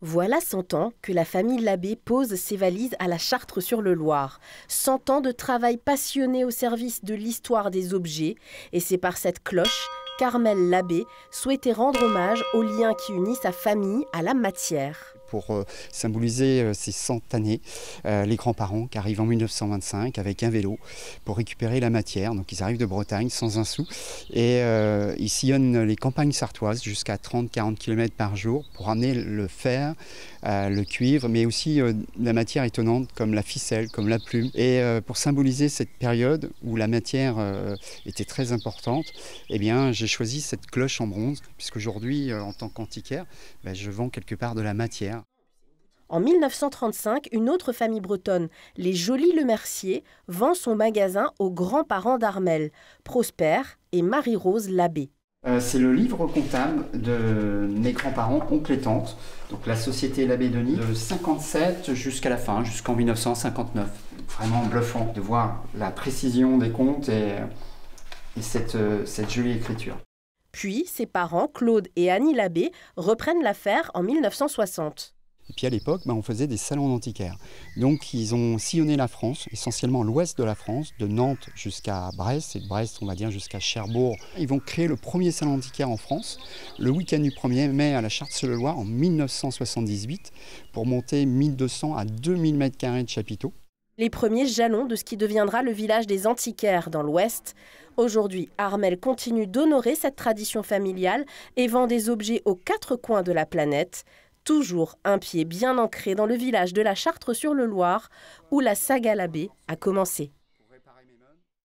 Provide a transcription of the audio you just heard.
Voilà 100 ans que la famille Labbé pose ses valises à la Chartre-sur-le-Loir. 100 ans de travail passionné au service de l'histoire des objets. Et c'est par cette cloche qu'Armel Labbé souhaitait rendre hommage au lien qui unit sa famille à la matière. Pour symboliser ces 100 années, les grands-parents qui arrivent en 1925 avec un vélo pour récupérer la matière. Donc ils arrivent de Bretagne sans un sou et ils sillonnent les campagnes sartoises jusqu'à 30-40 km par jour pour amener le fer, le cuivre, mais aussi la matière étonnante comme la ficelle, comme la plume. Et pour symboliser cette période où la matière était très importante, eh bien, j'ai choisi cette cloche en bronze, puisqu'aujourd'hui, en tant qu'antiquaire, je vends quelque part de la matière. En 1935, une autre famille bretonne, les Joly-Le-Mercier, vend son magasin aux grands-parents d'Armel, Prosper et Marie-Rose Labbé. C'est le livre comptable de mes grands-parents, oncles et tantes, donc la société Labbé-Denis, de 57 jusqu'à la fin, jusqu'en 1959. Vraiment bluffant de voir la précision des comptes et cette jolie écriture. Puis, ses parents, Claude et Annie Labbé, reprennent l'affaire en 1960. Et puis à l'époque, on faisait des salons d'antiquaires. Donc ils ont sillonné la France, essentiellement l'ouest de la France, de Nantes jusqu'à Brest, et de Brest on va dire jusqu'à Cherbourg. Ils vont créer le premier salon d'antiquaires en France, le week-end du 1er mai à la Chartre-sur-le-Loir en 1978, pour monter 1200 à 2000 m² de chapiteaux. Les premiers jalons de ce qui deviendra le village des antiquaires dans l'Ouest. Aujourd'hui, Armel continue d'honorer cette tradition familiale et vend des objets aux 4 coins de la planète. Toujours un pied bien ancré dans le village de la Chartre-sur-le-Loir, où la saga Labbé a commencé.